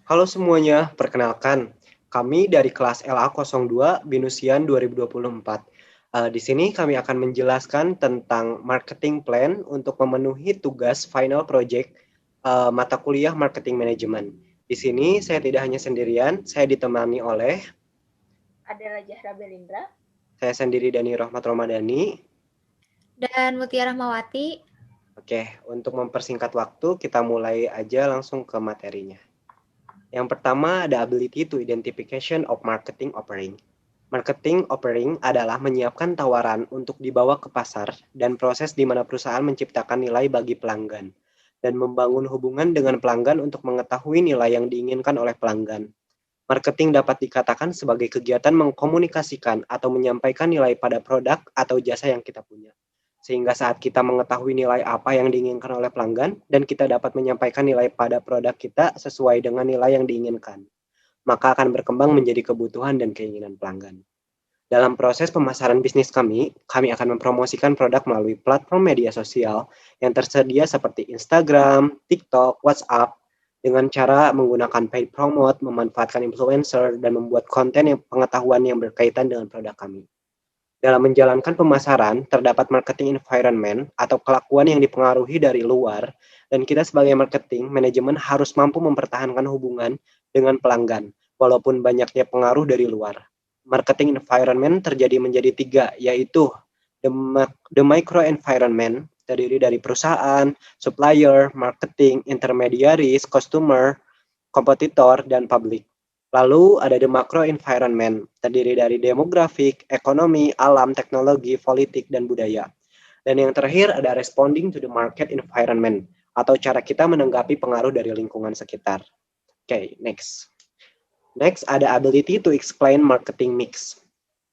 Halo semuanya, perkenalkan, kami dari kelas LA02 Binusian 2024. Di sini kami akan menjelaskan tentang marketing plan untuk memenuhi tugas final project mata kuliah marketing management. Di sini saya tidak hanya sendirian, saya ditemani oleh adalah Zahra Belindra. saya sendiri Dani Rahmat Romadani. Dan Mutia Rahmawati. Oke, untuk mempersingkat waktu, kita mulai aja langsung ke materinya. Yang pertama ada ability to identification of marketing offering. Marketing offering adalah menyiapkan tawaran untuk dibawa ke pasar dan proses di mana perusahaan menciptakan nilai bagi pelanggan dan membangun hubungan dengan pelanggan untuk mengetahui nilai yang diinginkan oleh pelanggan. Marketing dapat dikatakan sebagai kegiatan mengkomunikasikan atau menyampaikan nilai pada produk atau jasa yang kita punya. Sehingga saat kita mengetahui nilai apa yang diinginkan oleh pelanggan dan kita dapat menyampaikan nilai pada produk kita sesuai dengan nilai yang diinginkan, maka akan berkembang menjadi kebutuhan dan keinginan pelanggan. Dalam proses pemasaran bisnis kami akan mempromosikan produk melalui platform media sosial yang tersedia seperti Instagram, TikTok, WhatsApp, dengan cara menggunakan paid promote, memanfaatkan influencer, dan membuat konten yang pengetahuan yang berkaitan dengan produk kami. Dalam menjalankan pemasaran, terdapat marketing environment atau kelakuan yang dipengaruhi dari luar, dan kita sebagai marketing, manajemen harus mampu mempertahankan hubungan dengan pelanggan, walaupun banyaknya pengaruh dari luar. Marketing environment terjadi menjadi tiga, yaitu the micro environment, terdiri dari perusahaan, supplier, marketing, intermediaries, customer, kompetitor, dan publik. Lalu ada the macro environment, terdiri dari demografik, ekonomi, alam, teknologi, politik, dan budaya. Dan yang terakhir ada responding to the market environment, atau cara kita menanggapi pengaruh dari lingkungan sekitar. Oke, next. Next ada ability to explain marketing mix.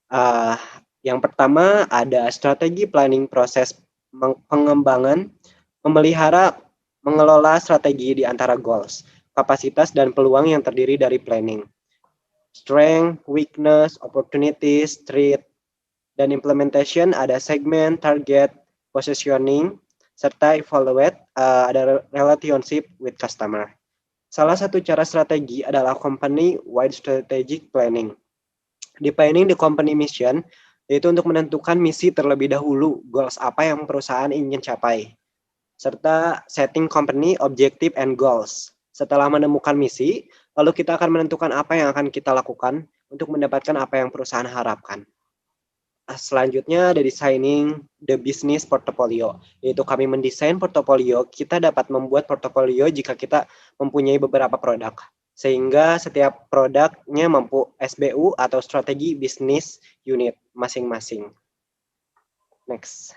Uh, yang pertama ada strategi planning proses pengembangan, memelihara, mengelola strategi di antara goals, kapasitas dan peluang yang terdiri dari planning, strength, weakness, opportunities, threat, dan implementation ada segment, target, positioning, serta evaluate, ada relationship with customer. Salah satu cara strategi adalah company-wide strategic planning. Defining the company mission, yaitu untuk menentukan misi terlebih dahulu, goals apa yang perusahaan ingin capai, serta setting company objective and goals. Setelah menemukan misi, lalu kita akan menentukan apa yang akan kita lakukan untuk mendapatkan apa yang perusahaan harapkan. Selanjutnya ada designing the business portfolio, yaitu kami mendesain portofolio. Kita dapat membuat portofolio jika kita mempunyai beberapa produk, sehingga setiap produknya mampu SBU atau strategi bisnis unit masing-masing. Next.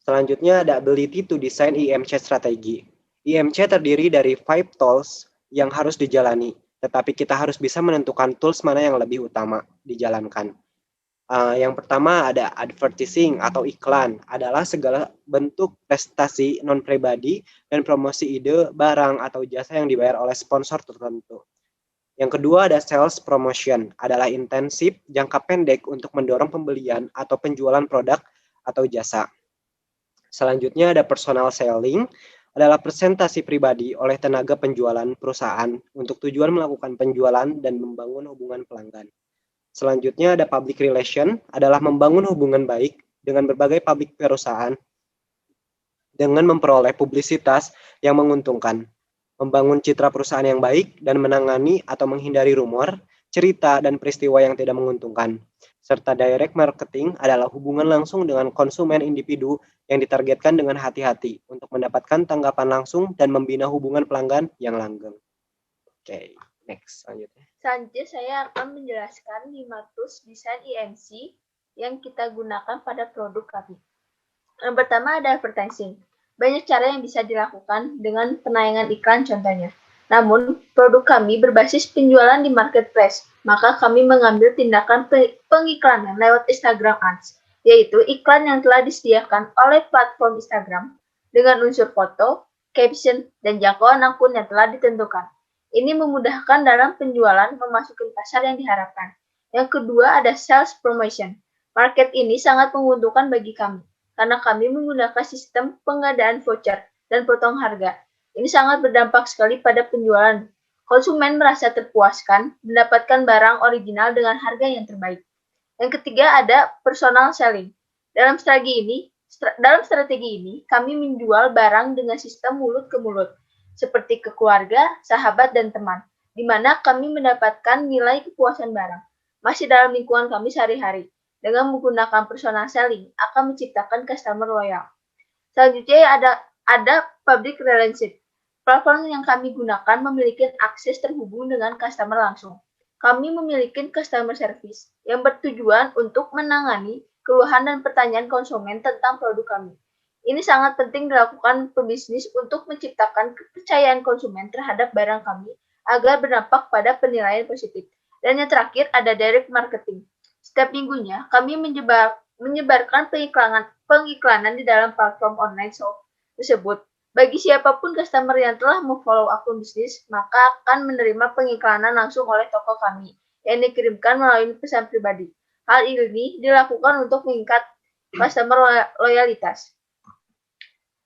Selanjutnya ada ability to design IMC strategi. IMC terdiri dari 5 tools yang harus dijalani, tetapi kita harus bisa menentukan tools mana yang lebih utama dijalankan. Yang pertama ada advertising atau iklan, adalah segala bentuk prestasi non-pribadi dan promosi ide, barang, atau jasa yang dibayar oleh sponsor tertentu. Yang kedua ada sales promotion, adalah intensif jangka pendek untuk mendorong pembelian atau penjualan produk atau jasa. Selanjutnya ada personal selling, adalah presentasi pribadi oleh tenaga penjualan perusahaan untuk tujuan melakukan penjualan dan membangun hubungan pelanggan. Selanjutnya ada public relation, adalah membangun hubungan baik dengan berbagai publik perusahaan dengan memperoleh publisitas yang menguntungkan, membangun citra perusahaan yang baik dan menangani atau menghindari rumor, cerita, dan peristiwa yang tidak menguntungkan. Serta direct marketing adalah hubungan langsung dengan konsumen individu yang ditargetkan dengan hati-hati untuk mendapatkan tanggapan langsung dan membina hubungan pelanggan yang langgeng. Oke, next selanjutnya. Selanjutnya saya akan menjelaskan 5 tools desain IMC yang kita gunakan pada produk kami. Yang pertama ada advertising. Banyak cara yang bisa dilakukan dengan penayangan iklan contohnya. Namun, produk kami berbasis penjualan di marketplace, maka kami mengambil tindakan pengiklanan lewat Instagram Ads, yaitu iklan yang telah disediakan oleh platform Instagram dengan unsur foto, caption, dan jangkauan akun yang telah ditentukan. Ini memudahkan dalam penjualan memasuki pasar yang diharapkan. Yang kedua ada sales promotion. Market ini sangat menguntungkan bagi kami, karena kami menggunakan sistem pengadaan voucher dan potong harga. Ini sangat berdampak sekali pada penjualan. Konsumen merasa terpuaskan mendapatkan barang original dengan harga yang terbaik. Yang ketiga ada personal selling. Dalam strategi ini, kami menjual barang dengan sistem mulut ke mulut, seperti ke keluarga, sahabat, dan teman, di mana kami mendapatkan nilai kepuasan barang. Masih dalam lingkungan kami sehari-hari, dengan menggunakan personal selling, akan menciptakan customer loyal. Selanjutnya ada public relationship. Platform yang kami gunakan memiliki akses terhubung dengan customer langsung. Kami memiliki customer service yang bertujuan untuk menangani keluhan dan pertanyaan konsumen tentang produk kami. Ini sangat penting dilakukan pebisnis untuk menciptakan kepercayaan konsumen terhadap barang kami agar berdampak pada penilaian positif. Dan yang terakhir ada direct marketing. Setiap minggunya kami menyebarkan pengiklanan di dalam platform online shop tersebut. Bagi siapapun customer yang telah memfollow akun bisnis, maka akan menerima pengiklanan langsung oleh toko kami yang dikirimkan melalui pesan pribadi. Hal ini dilakukan untuk meningkat customer loyalitas.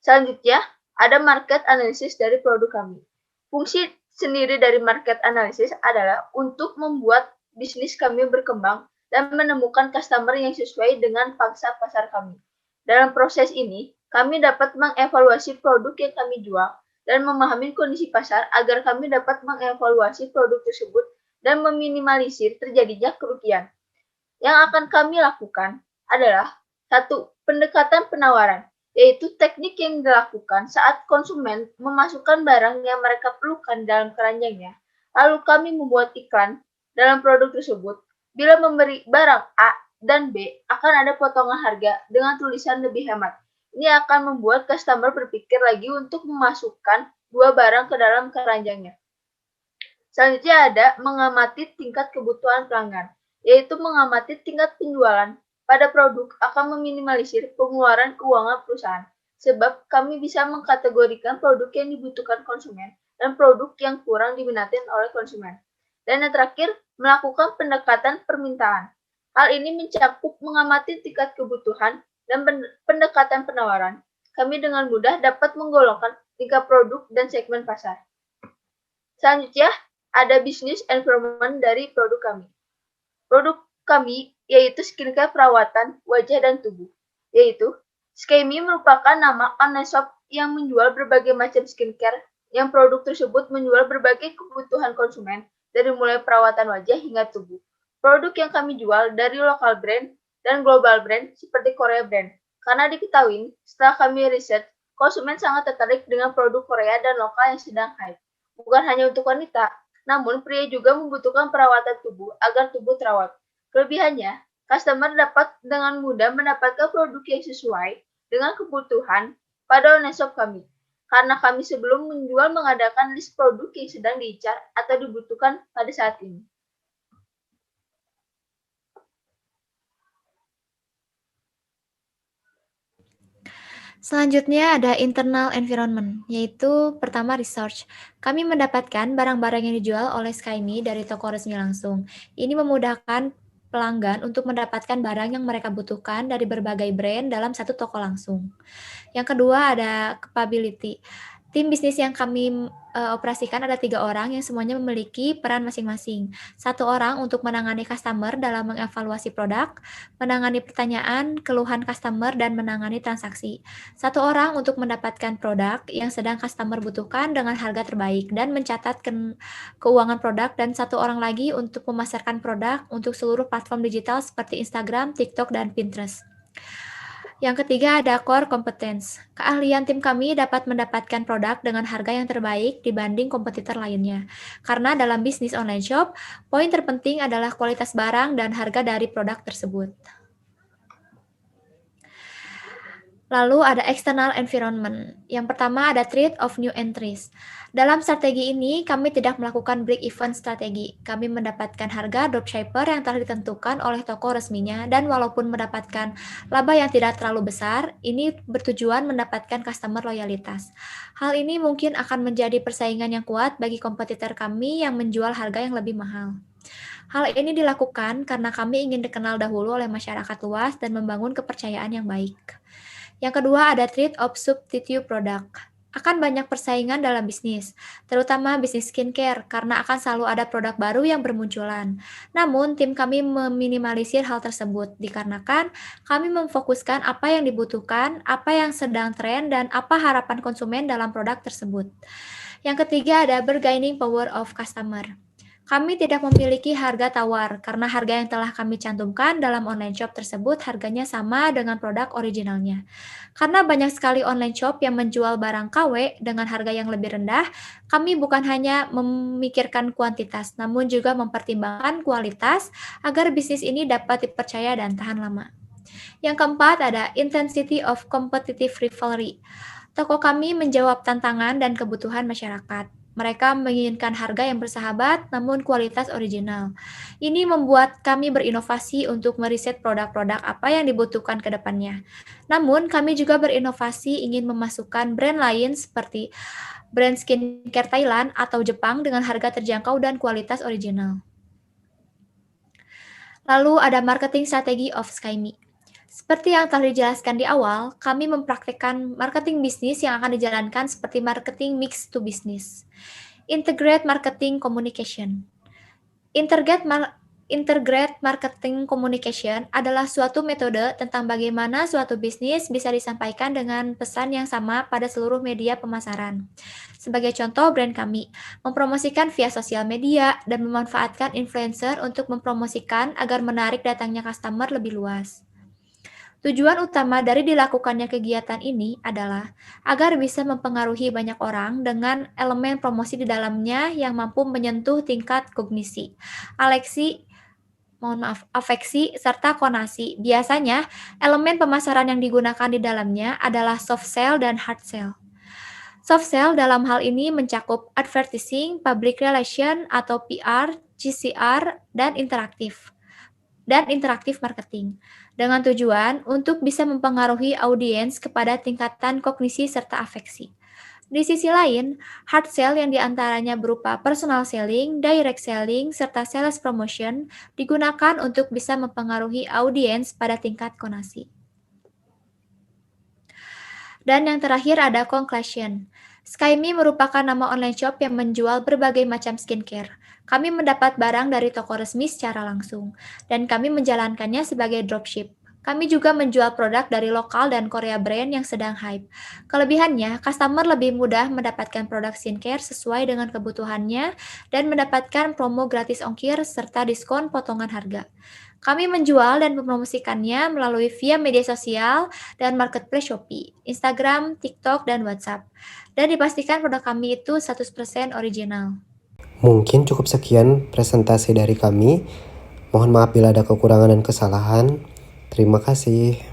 Selanjutnya, ada market analysis dari produk kami. Fungsi sendiri dari market analysis adalah untuk membuat bisnis kami berkembang dan menemukan customer yang sesuai dengan pangsa pasar kami. Dalam proses ini, kami dapat mengevaluasi produk yang kami jual dan memahami kondisi pasar agar kami dapat mengevaluasi produk tersebut dan meminimalisir terjadinya kerugian. Yang akan kami lakukan adalah 1. Pendekatan penawaran, yaitu teknik yang dilakukan saat konsumen memasukkan barang yang mereka perlukan dalam keranjangnya. Lalu kami membuat iklan dalam produk tersebut. Bila memberi barang A dan B, akan ada potongan harga dengan tulisan lebih hemat. Ini akan membuat customer berpikir lagi untuk memasukkan dua barang ke dalam keranjangnya. Selanjutnya ada mengamati tingkat kebutuhan pelanggan, yaitu mengamati tingkat penjualan pada produk akan meminimalisir pengeluaran keuangan perusahaan, sebab kami bisa mengkategorikan produk yang dibutuhkan konsumen dan produk yang kurang diminati oleh konsumen. Dan yang terakhir, melakukan pendekatan permintaan. Hal ini mencakup mengamati tingkat kebutuhan dan pendekatan penawaran. Kami dengan mudah dapat menggolongkan tingkat produk dan segmen pasar. Selanjutnya, ada business environment dari produk kami. Produk kami yaitu skincare perawatan wajah dan tubuh, yaitu Skemi merupakan nama online shop yang menjual berbagai macam skincare, yang produk tersebut menjual berbagai kebutuhan konsumen dari mulai perawatan wajah hingga tubuh. Produk yang kami jual dari lokal brand dan global brand seperti Korea brand. Karena diketahui, setelah kami riset, konsumen sangat tertarik dengan produk Korea dan lokal yang sedang hype. Bukan hanya untuk wanita, namun pria juga membutuhkan perawatan tubuh agar tubuh terawat. Kelebihannya, customer dapat dengan mudah mendapatkan produk yang sesuai dengan kebutuhan pada online shop kami. Karena kami sebelum menjual mengadakan list produk yang sedang diincar atau dibutuhkan pada saat ini. Selanjutnya ada internal environment, yaitu pertama research. Kami mendapatkan barang-barang yang dijual oleh SkyMe dari toko resmi langsung. Ini memudahkan pelanggan untuk mendapatkan barang yang mereka butuhkan dari berbagai brand dalam satu toko langsung. Yang kedua ada capability. Tim bisnis yang kami operasikan ada 3 orang yang semuanya memiliki peran masing-masing. 1 orang untuk menangani customer dalam mengevaluasi produk, menangani pertanyaan, keluhan customer, dan menangani transaksi. 1 orang untuk mendapatkan produk yang sedang customer butuhkan dengan harga terbaik dan mencatat keuangan produk, dan 1 orang lagi untuk memasarkan produk untuk seluruh platform digital seperti Instagram, TikTok, dan Pinterest. Yang ketiga ada core competence. Keahlian tim kami dapat mendapatkan produk dengan harga yang terbaik dibanding kompetitor lainnya. Karena dalam bisnis online shop, poin terpenting adalah kualitas barang dan harga dari produk tersebut. Lalu ada external environment. Yang pertama ada threat of new entries. Dalam strategi ini, kami tidak melakukan break-even strategi. Kami mendapatkan harga dropshipper yang telah ditentukan oleh toko resminya, dan walaupun mendapatkan laba yang tidak terlalu besar, ini bertujuan mendapatkan customer loyalitas. Hal ini mungkin akan menjadi persaingan yang kuat bagi kompetitor kami yang menjual harga yang lebih mahal. Hal ini dilakukan karena kami ingin dikenal dahulu oleh masyarakat luas dan membangun kepercayaan yang baik. Yang kedua ada threat of substitute product. akan banyak persaingan dalam bisnis, terutama bisnis skincare, karena akan selalu ada produk baru yang bermunculan. Namun, tim kami meminimalisir hal tersebut, dikarenakan kami memfokuskan apa yang dibutuhkan, apa yang sedang tren, dan apa harapan konsumen dalam produk tersebut. Yang ketiga ada bargaining power of customer. Kami tidak memiliki harga tawar, karena harga yang telah kami cantumkan dalam online shop tersebut harganya sama dengan produk originalnya. Karena banyak sekali online shop yang menjual barang KW dengan harga yang lebih rendah, kami bukan hanya memikirkan kuantitas, namun juga mempertimbangkan kualitas agar bisnis ini dapat dipercaya dan tahan lama. Yang keempat ada intensity of competitive rivalry. Toko kami menjawab tantangan dan kebutuhan masyarakat. Mereka menginginkan harga yang bersahabat namun kualitas original. Ini membuat kami berinovasi untuk meriset produk-produk apa yang dibutuhkan ke depannya. Namun, kami juga berinovasi ingin memasukkan brand lain seperti brand skincare Thailand atau Jepang dengan harga terjangkau dan kualitas original. Lalu ada marketing strategi of SkyMe. Seperti yang telah dijelaskan di awal, kami mempraktikkan marketing bisnis yang akan dijalankan seperti marketing mix to business. Integrate marketing communication. Integrate marketing communication adalah suatu metode tentang bagaimana suatu bisnis bisa disampaikan dengan pesan yang sama pada seluruh media pemasaran. Sebagai contoh, brand kami mempromosikan via sosial media dan memanfaatkan influencer untuk mempromosikan agar menarik datangnya customer lebih luas. Tujuan utama dari dilakukannya kegiatan ini adalah agar bisa mempengaruhi banyak orang dengan elemen promosi di dalamnya yang mampu menyentuh tingkat kognisi, afeksi, serta konasi. Biasanya, elemen pemasaran yang digunakan di dalamnya adalah soft sell dan hard sell. Soft sell dalam hal ini mencakup advertising, public relation atau PR, GCR, dan interaktif marketing, dengan tujuan untuk bisa mempengaruhi audiens kepada tingkatan kognisi serta afeksi. Di sisi lain, hard sell yang diantaranya berupa personal selling, direct selling, serta sales promotion digunakan untuk bisa mempengaruhi audiens pada tingkat konasi. Dan yang terakhir ada conclusion. SkyMe merupakan nama online shop yang menjual berbagai macam skincare. Kami mendapat barang dari toko resmi secara langsung, dan kami menjalankannya sebagai dropship. Kami juga menjual produk dari lokal dan Korea brand yang sedang hype. Kelebihannya, customer lebih mudah mendapatkan produk skincare sesuai dengan kebutuhannya dan mendapatkan promo gratis ongkir serta diskon potongan harga. Kami menjual dan mempromosikannya melalui via media sosial dan marketplace Shopee, Instagram, TikTok, dan WhatsApp. Dan dipastikan produk kami itu 100% original. Mungkin cukup sekian presentasi dari kami. Mohon maaf bila ada kekurangan dan kesalahan. Terima kasih.